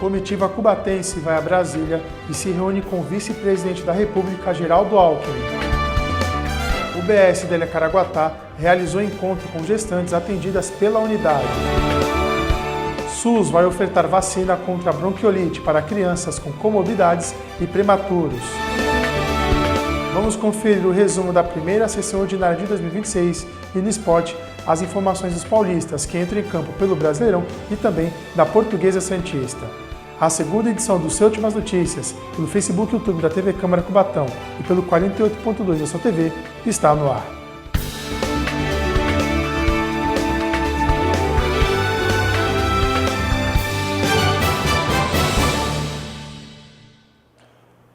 Comitiva cubatense vai a Brasília e se reúne com o vice-presidente da República, Geraldo Alckmin. O BS de Caraguatá realizou encontro com gestantes atendidas pela unidade. SUS vai ofertar vacina contra a bronquiolite para crianças com comorbidades e prematuros. Vamos conferir o resumo da primeira sessão ordinária de 2026 e no esporte as informações dos paulistas que entram em campo pelo Brasileirão e também da Portuguesa Santista. A segunda edição do Seu Últimas Notícias, pelo Facebook e YouTube da TV Câmara Cubatão e pelo 48.2 da sua TV, está no ar.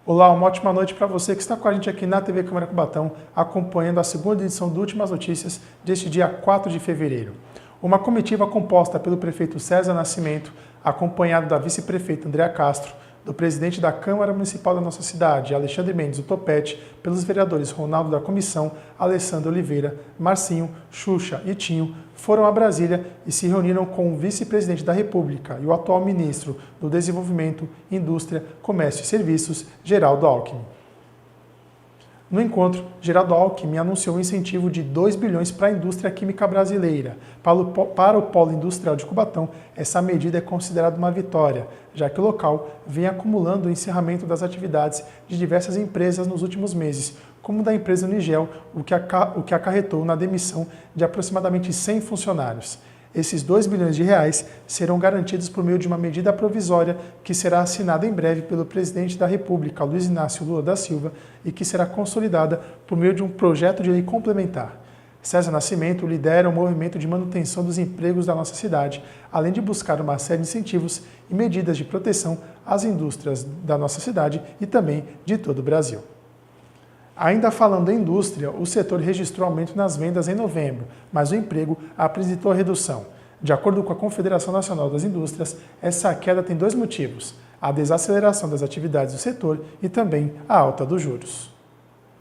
Olá, uma ótima noite para você que está com a gente aqui na TV Câmara Cubatão, acompanhando a segunda edição do Últimas Notícias deste dia 4 de fevereiro. Uma comitiva composta pelo prefeito César Nascimento, acompanhado da vice-prefeita Andréa Castro, do presidente da Câmara Municipal da nossa cidade, Alexandre Mendes do Topete, pelos vereadores Ronaldo da Comissão, Alessandro Oliveira, Marcinho, Xuxa e Tinho, foram a Brasília e se reuniram com o vice-presidente da República e o atual ministro do Desenvolvimento, Indústria, Comércio e Serviços, Geraldo Alckmin. No encontro, Geraldo Alckmin anunciou um incentivo de 2 bilhões para a indústria química brasileira. Para o polo industrial de Cubatão, essa medida é considerada uma vitória, já que o local vem acumulando o encerramento das atividades de diversas empresas nos últimos meses, como da empresa Unigel, o que acarretou na demissão de aproximadamente 100 funcionários. Esses 2 bilhões de reais serão garantidos por meio de uma medida provisória que será assinada em breve pelo presidente da República, Luiz Inácio Lula da Silva, e que será consolidada por meio de um projeto de lei complementar. César Nascimento lidera o movimento de manutenção dos empregos da nossa cidade, além de buscar uma série de incentivos e medidas de proteção às indústrias da nossa cidade e também de todo o Brasil. Ainda falando em indústria, o setor registrou aumento nas vendas em novembro, mas o emprego apresentou redução. De acordo com a Confederação Nacional das Indústrias, essa queda tem 2 motivos: a desaceleração das atividades do setor e também a alta dos juros.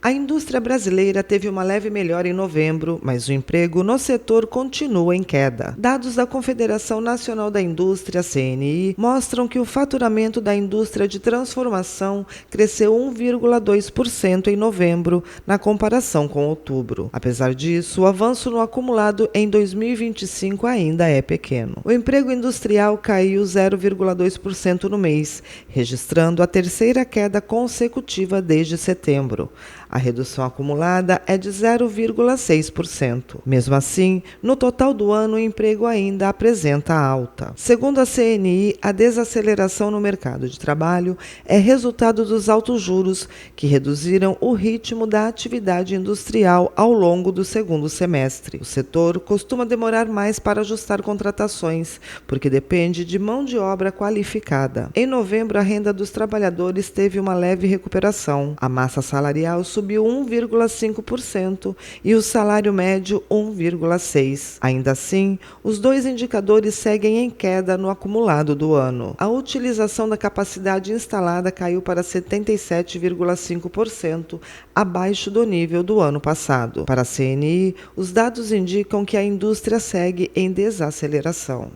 A indústria brasileira teve uma leve melhora em novembro, mas o emprego no setor continua em queda. Dados da Confederação Nacional da Indústria, CNI, mostram que o faturamento da indústria de transformação cresceu 1,2% em novembro, na comparação com outubro. Apesar disso, o avanço no acumulado em 2025 ainda é pequeno. O emprego industrial caiu 0,2% no mês, registrando a terceira queda consecutiva desde setembro. A redução acumulada é de 0,6%. Mesmo assim, no total do ano, o emprego ainda apresenta alta. Segundo a CNI, a desaceleração no mercado de trabalho é resultado dos altos juros, que reduziram o ritmo da atividade industrial ao longo do segundo semestre. O setor costuma demorar mais para ajustar contratações, porque depende de mão de obra qualificada. Em novembro, a renda dos trabalhadores teve uma leve recuperação. A massa salarial subiu 1,5% e o salário médio 1,6%. Ainda assim, os 2 indicadores seguem em queda no acumulado do ano. A utilização da capacidade instalada caiu para 77,5%, abaixo do nível do ano passado. Para a CNI, os dados indicam que a indústria segue em desaceleração.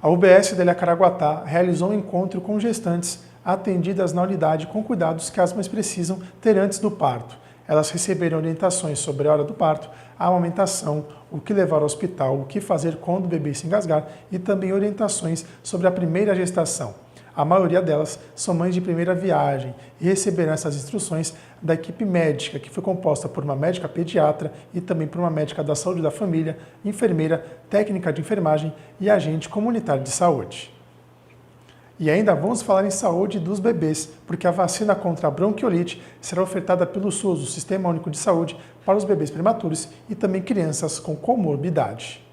A UBS de Caraguatá realizou um encontro com gestantes atendidas na unidade com cuidados que as mães precisam ter antes do parto. Elas receberam orientações sobre a hora do parto, a amamentação, o que levar ao hospital, o que fazer quando o bebê se engasgar e também orientações sobre a primeira gestação. A maioria delas são mães de primeira viagem e receberam essas instruções da equipe médica, que foi composta por uma médica pediatra e também por uma médica da saúde da família, enfermeira, técnica de enfermagem e agente comunitário de saúde. E ainda vamos falar em saúde dos bebês, porque a vacina contra a bronquiolite será ofertada pelo SUS, o Sistema Único de Saúde, para os bebês prematuros e também crianças com comorbidade.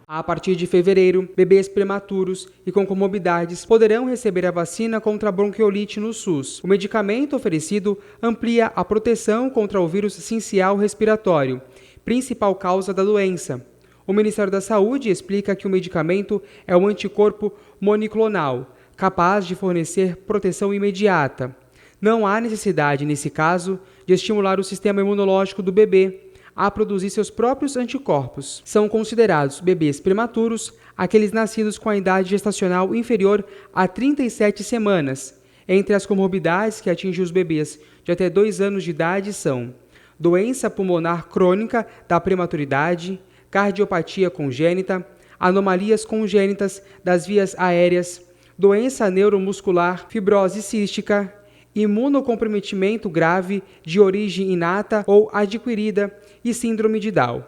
A partir de fevereiro, bebês prematuros e com comorbidades poderão receber a vacina contra a bronquiolite no SUS. O medicamento oferecido amplia a proteção contra o vírus sincial respiratório, principal causa da doença. O Ministério da Saúde explica que o medicamento é um anticorpo monoclonal, capaz de fornecer proteção imediata. Não há necessidade, nesse caso, de estimular o sistema imunológico do bebê. a produzir seus próprios anticorpos. São considerados bebês prematuros aqueles nascidos com a idade gestacional inferior a 37 semanas. Entre as comorbidades que atingem os bebês de até 2 anos de idade são doença pulmonar crônica da prematuridade, cardiopatia congênita, anomalias congênitas das vias aéreas, doença neuromuscular, fibrose cística, imunocomprometimento grave de origem inata ou adquirida e síndrome de Down.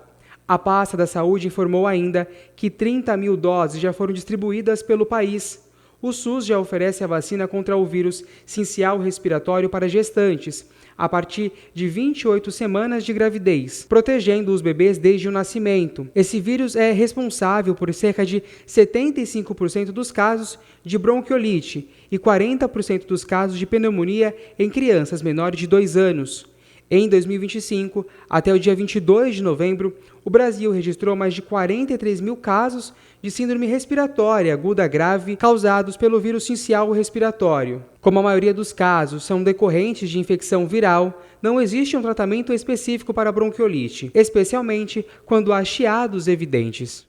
A pasta da saúde informou ainda que 30 mil doses já foram distribuídas pelo país. O SUS já oferece a vacina contra o vírus sincial respiratório para gestantes, a partir de 28 semanas de gravidez, protegendo os bebês desde o nascimento. Esse vírus é responsável por cerca de 75% dos casos de bronquiolite e 40% dos casos de pneumonia em crianças menores de 2 anos. Em 2025, até o dia 22 de novembro, o Brasil registrou mais de 43 mil casos de síndrome respiratória aguda grave causados pelo vírus sincial respiratório. Como a maioria dos casos são decorrentes de infecção viral, não existe um tratamento específico para a bronquiolite, especialmente quando há chiados evidentes.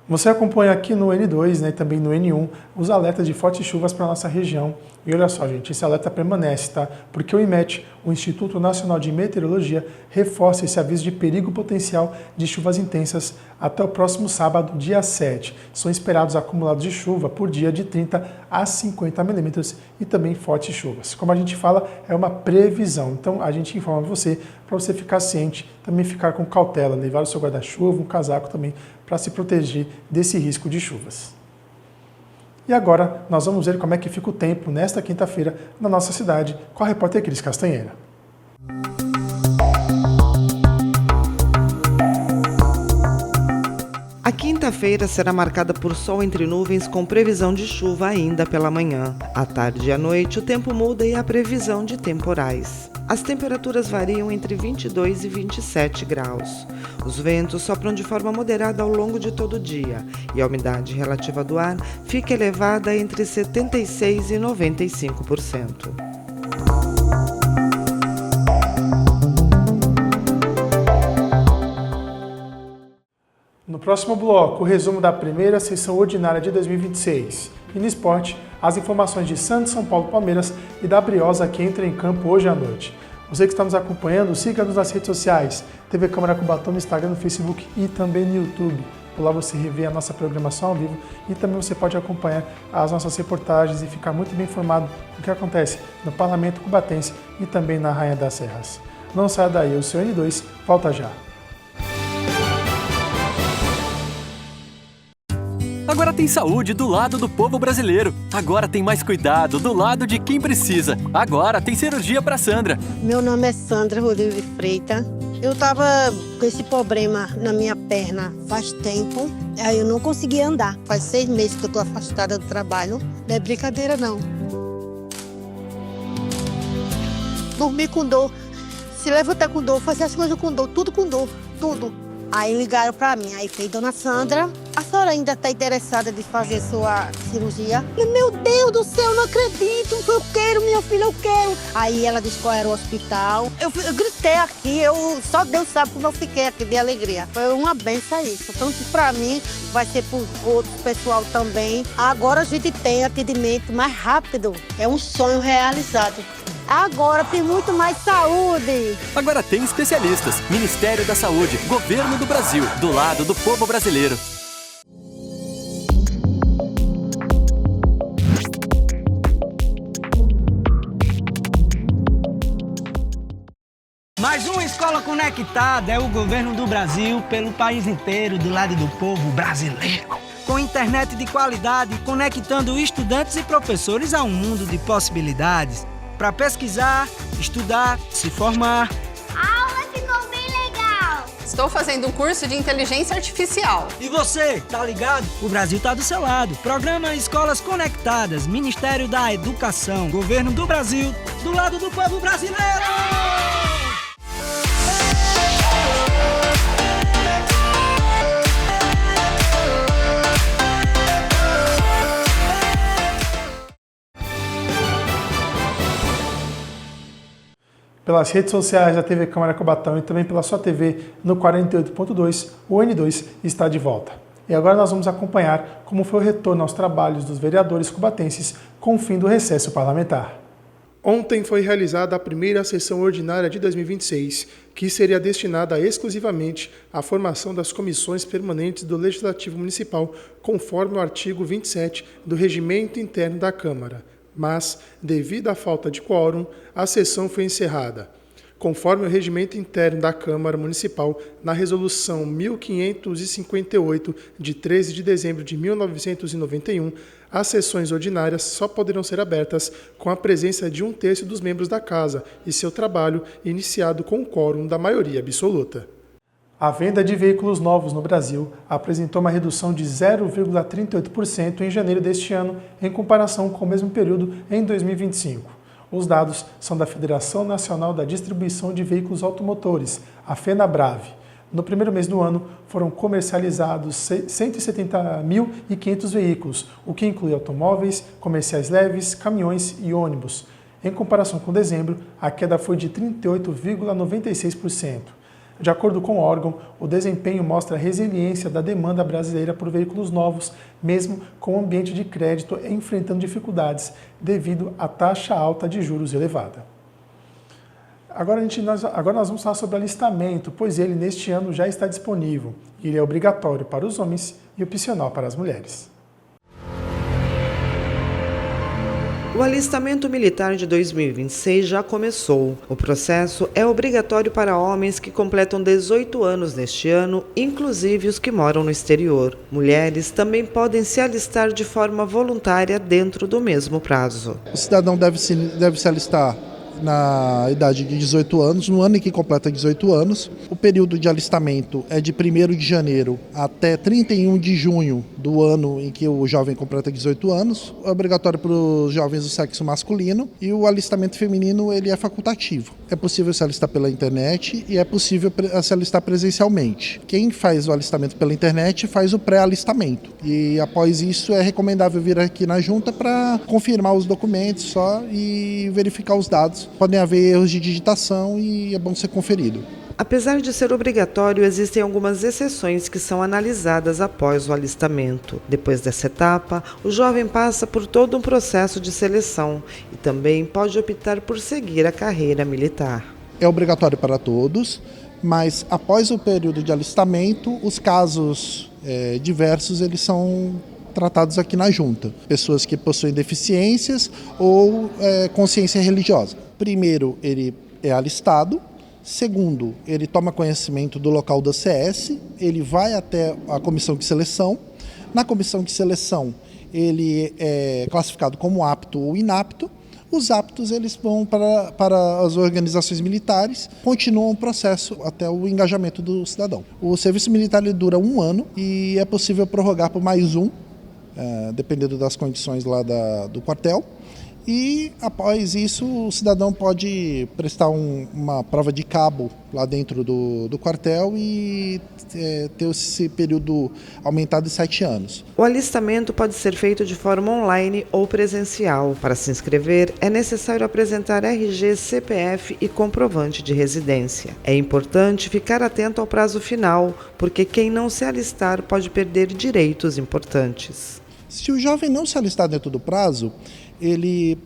Você acompanha aqui no N2, e também no N1, os alertas de fortes chuvas para a nossa região. E olha só, gente, esse alerta permanece, tá? Porque o IMET, o Instituto Nacional de Meteorologia, reforça esse aviso de perigo potencial de chuvas intensas até o próximo sábado, dia 7. São esperados acumulados de chuva por dia de 30 a 50 milímetros e também fortes chuvas. Como a gente fala, é uma previsão. Então, a gente informa você para você ficar ciente, também ficar com cautela, levar o seu guarda-chuva, um casaco também, para se proteger desse risco de chuvas. E agora nós vamos ver como é que fica o tempo nesta quinta-feira na nossa cidade com a repórter Cris Castanheira. A quinta-feira será marcada por sol entre nuvens com previsão de chuva ainda pela manhã. À tarde e à noite o tempo muda e há previsão de temporais. As temperaturas variam entre 22 e 27 graus. Os ventos sopram de forma moderada ao longo de todo o dia e a umidade relativa do ar fica elevada entre 76% e 95%. No próximo bloco, o resumo da primeira sessão ordinária de 2026. E no esporte, as informações de Santos, São Paulo, Palmeiras e da Briosa que entra em campo hoje à noite. Você que está nos acompanhando, siga-nos nas redes sociais, TV Câmara Cubatão no Instagram, no Facebook e também no YouTube. Por lá você revê a nossa programação ao vivo e também você pode acompanhar as nossas reportagens e ficar muito bem informado do que acontece no Parlamento Cubatense e também na Rainha das Serras. Não saia daí, o seu N2 volta já. Agora tem saúde do lado do povo brasileiro. Agora tem mais cuidado do lado de quem precisa. Agora tem cirurgia para Sandra. Meu nome é Sandra Rodrigues de Freitas. Eu tava com esse problema na minha perna faz tempo. Aí eu não conseguia andar. Faz 6 meses que eu tô afastada do trabalho. Não é brincadeira, não. Dormir com dor. Se levantar com dor, fazer as coisas com dor. Tudo com dor. Tudo. Aí ligaram pra mim, aí fez Dona Sandra, a senhora ainda tá interessada de fazer sua cirurgia? E, meu Deus do céu, não acredito, eu quero, minha filha, eu quero. Aí ela disse qual era o hospital. Eu gritei aqui, só Deus sabe como eu fiquei aqui de alegria. Foi uma benção isso, tanto pra mim, vai ser pro outro pessoal também. Agora a gente tem atendimento mais rápido, é um sonho realizado. Agora tem muito mais saúde. Agora tem especialistas. Ministério da Saúde, Governo do Brasil, do lado do povo brasileiro. Mais uma escola conectada é o Governo do Brasil pelo país inteiro, do lado do povo brasileiro. Com internet de qualidade, conectando estudantes e professores a um mundo de possibilidades. Para pesquisar, estudar, se formar. A aula ficou bem legal! Estou fazendo um curso de inteligência artificial. E você, tá ligado? O Brasil tá do seu lado. Programa Escolas Conectadas, Ministério da Educação, Governo do Brasil, do lado do povo brasileiro! pelas redes sociais da TV Câmara Cubatão e também pela sua TV no 48.2, o N2 está de volta. E agora nós vamos acompanhar como foi o retorno aos trabalhos dos vereadores cubatenses com o fim do recesso parlamentar. Ontem foi realizada a primeira sessão ordinária de 2026, que seria destinada exclusivamente à formação das comissões permanentes do Legislativo Municipal, conforme o artigo 27 do Regimento Interno da Câmara. Mas, devido à falta de quórum, a sessão foi encerrada. Conforme o Regimento Interno da Câmara Municipal, na Resolução 1558, de 13 de dezembro de 1991, as sessões ordinárias só poderão ser abertas com a presença de 1/3 dos membros da Casa e seu trabalho iniciado com o quórum da maioria absoluta. A venda de veículos novos no Brasil apresentou uma redução de 0,38% em janeiro deste ano, em comparação com o mesmo período em 2025. Os dados são da Federação Nacional da Distribuição de Veículos Automotores, a FenaBrave. No primeiro mês do ano, foram comercializados 170.500 veículos, o que inclui automóveis, comerciais leves, caminhões e ônibus. Em comparação com dezembro, a queda foi de 38,96%. De acordo com o órgão, o desempenho mostra a resiliência da demanda brasileira por veículos novos, mesmo com o ambiente de crédito enfrentando dificuldades devido à taxa alta de juros elevada. Agora nós vamos falar sobre o alistamento, pois ele neste ano já está disponível. Ele é obrigatório para os homens e opcional para as mulheres. O alistamento militar de 2026 já começou. O processo é obrigatório para homens que completam 18 anos neste ano, inclusive os que moram no exterior. Mulheres também podem se alistar de forma voluntária dentro do mesmo prazo. O cidadão deve se alistar na idade de 18 anos, no ano em que completa 18 anos. O período de alistamento é de 1º de janeiro até 31 de junho do ano em que o jovem completa 18 anos. É obrigatório para os jovens do sexo masculino e o alistamento feminino ele é facultativo. É possível se alistar pela internet e é possível se alistar presencialmente. Quem faz o alistamento pela internet faz o pré-alistamento e após isso é recomendável vir aqui na junta para confirmar os documentos só e verificar os dados. Podem haver erros de digitação e é bom ser conferido. Apesar de ser obrigatório, existem algumas exceções que são analisadas após o alistamento. Depois dessa etapa, o jovem passa por todo um processo de seleção e também pode optar por seguir a carreira militar. É obrigatório para todos, mas após o período de alistamento, os casos diversos eles são tratados aqui na junta. Pessoas que possuem deficiências ou consciência religiosa. Primeiro, ele é alistado. Segundo, ele toma conhecimento do local da CS, ele vai até a comissão de seleção. Na comissão de seleção, ele é classificado como apto ou inapto. Os aptos eles vão para as organizações militares, continuam o processo até o engajamento do cidadão. O serviço militar ele dura 1 ano e é possível prorrogar por mais 1, dependendo das condições lá do quartel. E após isso o cidadão pode prestar uma prova de cabo lá dentro do quartel e ter esse período aumentado de 7 anos. O alistamento pode ser feito de forma online ou presencial. Para se inscrever, é necessário apresentar RG, CPF e comprovante de residência. É importante ficar atento ao prazo final, porque quem não se alistar pode perder direitos importantes. Se o jovem não se alistar dentro do prazo, ele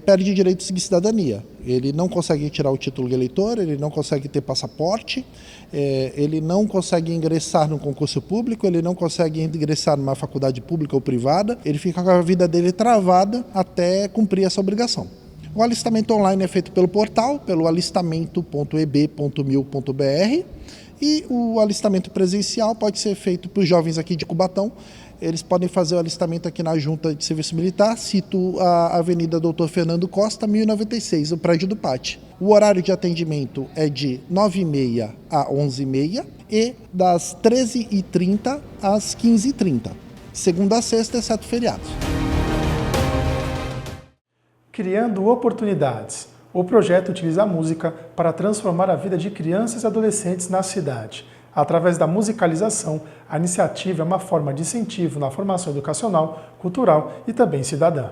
perde direitos de cidadania. Ele não consegue tirar o título de eleitor, ele não consegue ter passaporte, ele não consegue ingressar num concurso público, ele não consegue ingressar numa faculdade pública ou privada, ele fica com a vida dele travada até cumprir essa obrigação. O alistamento online é feito pelo portal, pelo alistamento.eb.mil.br, e o alistamento presencial pode ser feito por jovens aqui de Cubatão. Eles podem fazer o alistamento aqui na Junta de Serviço Militar, cito a Avenida Doutor Fernando Costa, 1096, o prédio do PAT. O horário de atendimento é de 9h30 a 11h30 e das 13h30 às 15h30, segunda a sexta, exceto feriados. Criando oportunidades. O projeto utiliza a música para transformar a vida de crianças e adolescentes na cidade. Através da musicalização, a iniciativa é uma forma de incentivo na formação educacional, cultural e também cidadã.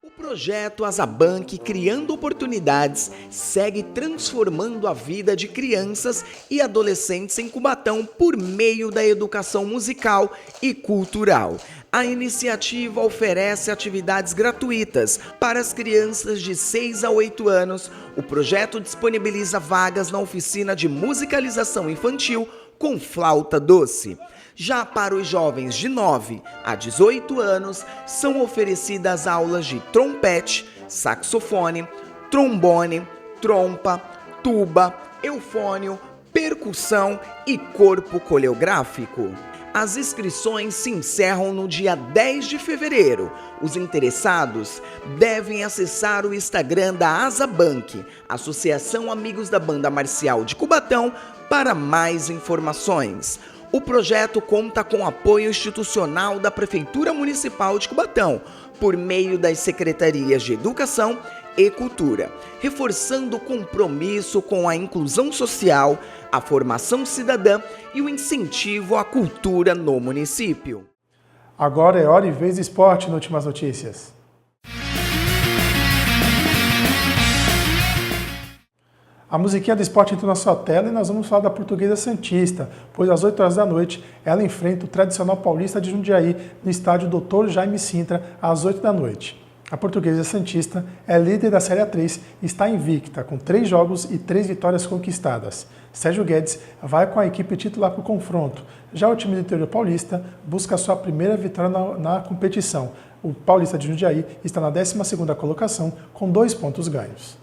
O projeto Asabank Criando Oportunidades segue transformando a vida de crianças e adolescentes em Cubatão por meio da educação musical e cultural. A iniciativa oferece atividades gratuitas para as crianças de 6 a 8 anos. O projeto disponibiliza vagas na oficina de musicalização infantil com flauta doce. Já para os jovens de 9 a 18 anos, são oferecidas aulas de trompete, saxofone, trombone, trompa, tuba, eufônio, percussão e corpo coreográfico. As inscrições se encerram no dia 10 de fevereiro. Os interessados devem acessar o Instagram da Asabank, Associação Amigos da Banda Marcial de Cubatão, para mais informações. O projeto conta com apoio institucional da Prefeitura Municipal de Cubatão, por meio das Secretarias de Educação e Cultura, reforçando o compromisso com a inclusão social, a formação cidadã e o incentivo à cultura no município. Agora é hora e vez de esporte no Últimas Notícias. A musiquinha do esporte entrou na sua tela e nós vamos falar da Portuguesa Santista, pois às 8 horas da noite ela enfrenta o tradicional Paulista de Jundiaí no estádio Dr. Jaime Sintra às 8 da noite. A Portuguesa Santista é líder da Série A3 e está invicta, com 3 jogos e 3 vitórias conquistadas. Sérgio Guedes vai com a equipe titular para o confronto. Já o time do interior paulista busca a sua primeira vitória na competição. O Paulista de Jundiaí está na 12ª colocação, com 2 pontos ganhos.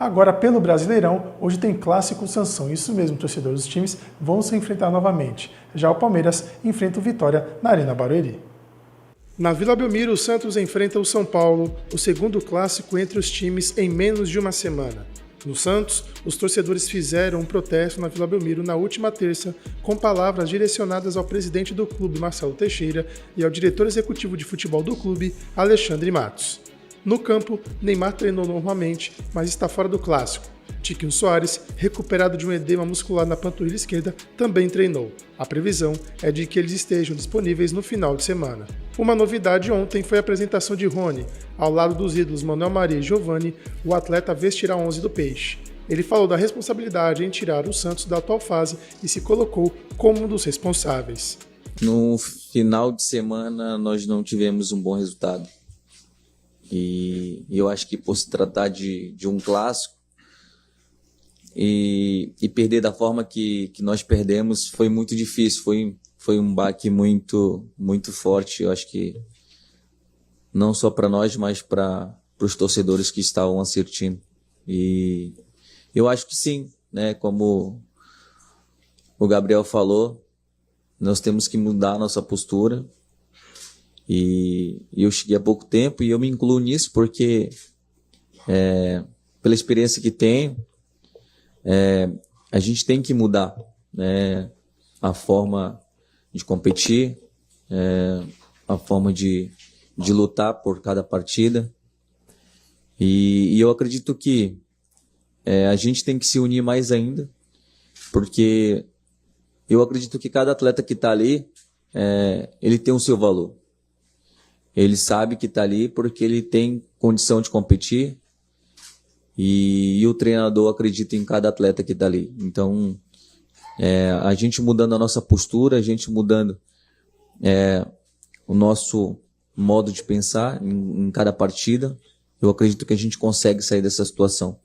Agora, pelo Brasileirão, hoje tem Clássico Sansão. Isso mesmo, torcedores dos times vão se enfrentar novamente. Já o Palmeiras enfrenta o Vitória na Arena Barueri. Na Vila Belmiro, o Santos enfrenta o São Paulo, o segundo clássico entre os times em menos de uma semana. No Santos, os torcedores fizeram um protesto na Vila Belmiro na última terça, com palavras direcionadas ao presidente do clube, Marcelo Teixeira, e ao diretor executivo de futebol do clube, Alexandre Matos. No campo, Neymar treinou normalmente, mas está fora do clássico. Tiquinho Soares, recuperado de um edema muscular na panturrilha esquerda, também treinou. A previsão é de que eles estejam disponíveis no final de semana. Uma novidade ontem foi a apresentação de Rony. Ao lado dos ídolos Manuel Maria e Giovani, o atleta vestirá a 11 do Peixe. Ele falou da responsabilidade em tirar o Santos da atual fase e se colocou como um dos responsáveis. No final de semana, nós não tivemos um bom resultado. E eu acho que por se tratar de um clássico e perder da forma que nós perdemos foi muito difícil, foi um baque muito, muito forte. Eu acho que não só para nós, mas para os torcedores que estavam assistindo. E eu acho que sim, né? Como o Gabriel falou, nós temos que mudar a nossa postura. E eu cheguei há pouco tempo e eu me incluo nisso porque, pela experiência que tenho, a gente tem que mudar, né, a forma de competir, a forma de lutar por cada partida. E eu acredito que a gente tem que se unir mais ainda, porque eu acredito que cada atleta que está ali, ele tem o seu valor. Ele sabe que está ali porque ele tem condição de competir e o treinador acredita em cada atleta que está ali. Então, a gente mudando a nossa postura, a gente mudando o nosso modo de pensar em cada partida, eu acredito que a gente consegue sair dessa situação.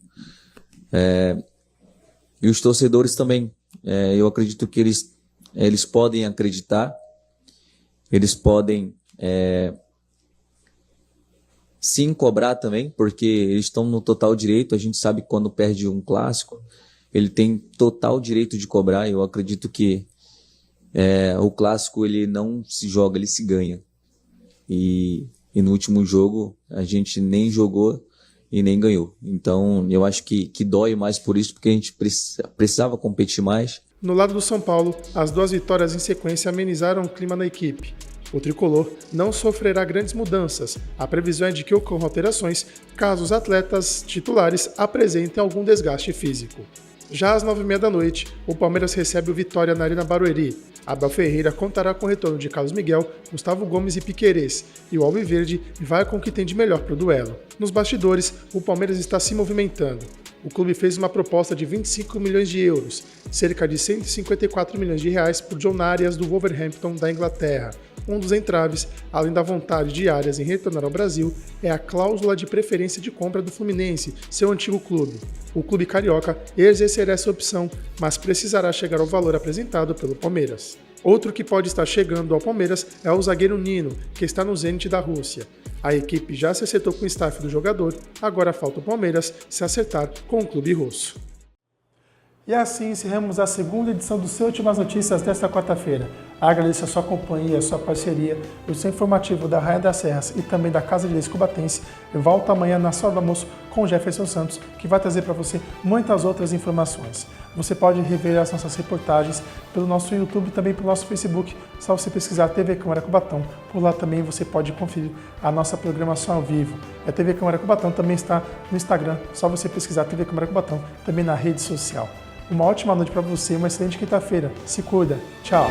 E os torcedores também, eu acredito que eles podem acreditar, eles podem sim cobrar também, porque eles estão no total direito. A gente sabe que quando perde um clássico, ele tem total direito de cobrar. Eu acredito que o clássico ele não se joga, ele se ganha. E no último jogo a gente nem jogou e nem ganhou. Então eu acho que dói mais por isso, porque a gente precisava competir mais. No lado do São Paulo, as 2 vitórias em sequência amenizaram o clima na equipe. O tricolor não sofrerá grandes mudanças. A previsão é de que ocorram alterações caso os atletas titulares apresentem algum desgaste físico. Já às 9h30 da noite, o Palmeiras recebe o Vitória na Arena Barueri. Abel Ferreira contará com o retorno de Carlos Miguel, Gustavo Gomes e Piquerez, e o Alviverde vai com o que tem de melhor para o duelo. Nos bastidores, o Palmeiras está se movimentando. O clube fez uma proposta de 25 milhões de euros, cerca de 154 milhões de reais por John Arias do Wolverhampton da Inglaterra. Um dos entraves, além da vontade de Arias em retornar ao Brasil, é a cláusula de preferência de compra do Fluminense, seu antigo clube. O clube carioca exercerá essa opção, mas precisará chegar ao valor apresentado pelo Palmeiras. Outro que pode estar chegando ao Palmeiras é o zagueiro Nino, que está no Zenit da Rússia. A equipe já se acertou com o staff do jogador, agora falta o Palmeiras se acertar com o clube russo. E assim encerramos a segunda edição do Seu Últimas Notícias desta quarta-feira. Agradeço a sua companhia, a sua parceria, o seu informativo da Raia das Serras e também da Casa de Leis Cubatense. Eu volto amanhã na sua hora do almoço com o Jefferson Santos, que vai trazer para você muitas outras informações. Você pode rever as nossas reportagens pelo nosso YouTube e também pelo nosso Facebook. Só você pesquisar TV Câmara Cubatão. Por lá também você pode conferir a nossa programação ao vivo. A TV Câmara Cubatão também está no Instagram. Só você pesquisar TV Câmara Cubatão também na rede social. Uma ótima noite para você, uma excelente quinta-feira. Se cuida. Tchau.